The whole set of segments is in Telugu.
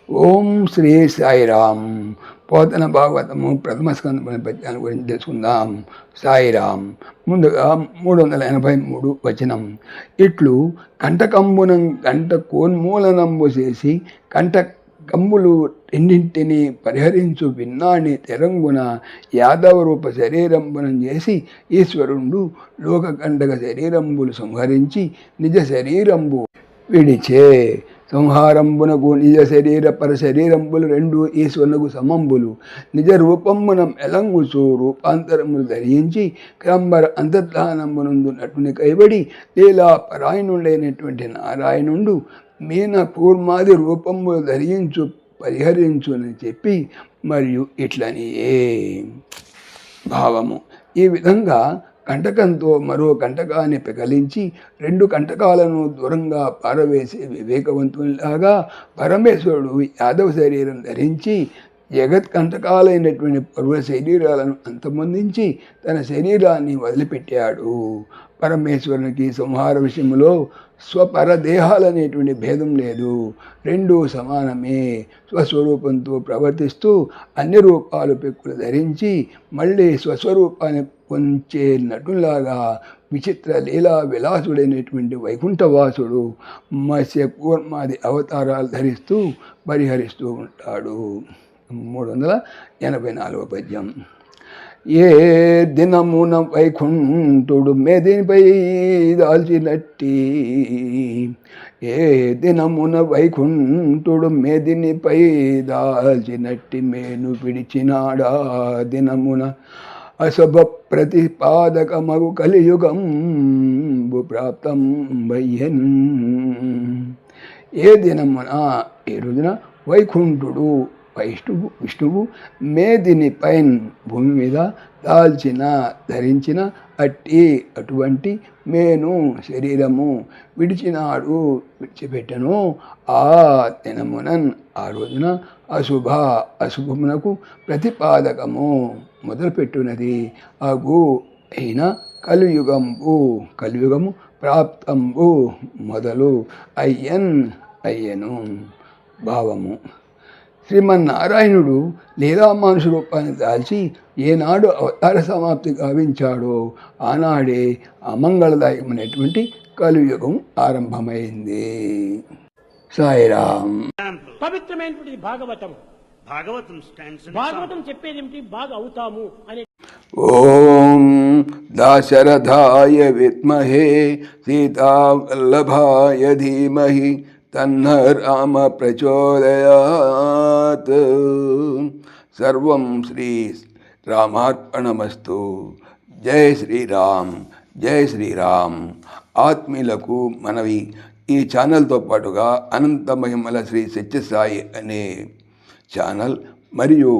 ఓం శ్రీ సాయిరామ్. పోతన భాగవతము ప్రథమ స్కంద పద్యాల గురించి తెలుసుకుందాం. సాయిరామ్. ముందుగా 383 వచనం. ఇట్లు కంటకంబునం కంట కోన్మూలనంబు చేసి కంట కంబులు రెండింటిని పరిహరించు విన్నాణి తెరంగున యాదవ రూప శరీరంబునం చేసి ఈశ్వరుండు లోకకండక శరీరంబులు సంహరించి నిజ శరీరంబు విడిచే. సంహారంబునకు నిజ శరీర పర శరీరంబులు రెండు ఈశ్వరునకు సమంబులు. నిజ రూపంబునం ఎలంగుచు రూపాంతరములు ధరించి క్రంబర అంతర్ధానంబునందు నటుని కైబడి లీలా పరాయణుడైనటువంటి నారాయణుండు మీన కూర్మాది రూపంబులు ధరించు పరిహరించునని చెప్పి మరియు ఇట్లనియే భావము. ఈ విధంగా కంటకంతో మరో కంటకాన్ని పెకలించి రెండు కంటకాలను దూరంగా పారవేసే వివేకవంతునిలాగా పరమేశ్వరుడు యాదవ శరీరం ధరించి జగత్ కంటకాలైనటువంటి పర్వ శరీరాలను అంతమొందించి తన శరీరాన్ని వదిలిపెట్టాడు. పరమేశ్వరునికి సంహార విషయంలో స్వపరదేహాలనేటువంటి భేదం లేదు, రెండూ సమానమే. స్వస్వరూపంతో ప్రవర్తిస్తూ అన్ని రూపాలు పెక్కులు ధరించి మళ్ళీ స్వస్వరూపాన్ని పొంచే నటులాగా విచిత్ర లీలా విలాసుడైనటువంటి వైకుంఠవాసుడు మత్స్య కూర్మాది అవతారాలు ధరిస్తూ పరిహరిస్తూ ఉంటాడు. 384 పద్యం. ఏ దినమున వైకుంఠుడు మేదినిపై దాల్చినట్టి, ఏ దినమున వైకుంఠుడు మేదినిపై దాల్చినట్టి మేను విడిచినాడా దినమున అశుభ ప్రతిపాదకమగు కలియుగంబు ప్రాప్తం వయ్యన్. ఏ దినమున ఏ రోజున వైకుంఠుడు విష్ణువు మేదినిపై భూమి మీద ధరించిన అటువంటి మేను శరీరము విడిచిపెట్టను. ఆ దినమునన్ ఆ రోజున అశుభమునకు ప్రతిపాదకము మొదలుపెట్టునది అగు అయిన కలియుగము ప్రాప్తంబు మొదలు అయ్యను. భావము. శ్రీమన్నారాయణుడు లీలామానుష రూపాన్ని దాల్చి ఏనాడు అవతార సమాప్తి గావించాడో ఆనాడే అమంగళదాయకమైనటువంటి కలియుగం ఆరంభమైంది. సాయిరామ్. పవిత్రమైనటువంటి భాగవతం చెప్పేది ఏమిటి? బాగా అవుతాము అనే. ఓం దాశరథాయ విద్మహే సీతావల్లభాయ ధీమహి తన్న రామ ప్రచోదయాత్. సర్వం శ్రీ రామార్పణమస్తు. జై శ్రీరామ్, జై శ్రీరామ్. ఆత్మీయులకు మనవి, ఈ ఛానల్తో పాటుగా అనంత మహిమల శ్రీ సత్యసాయి అనే ఛానల్ మరియు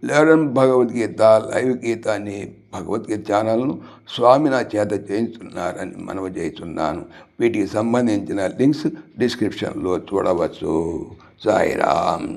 లెర్న్ భగవద్గీత లైవ్ గీత అనే భగవద్గీత ఛానల్ను స్వామి నా చేత చేయించున్నారని మనవి చేస్తున్నాను. వీటికి సంబంధించిన లింక్స్ డిస్క్రిప్షన్లో చూడవచ్చు. సాయిరామ్.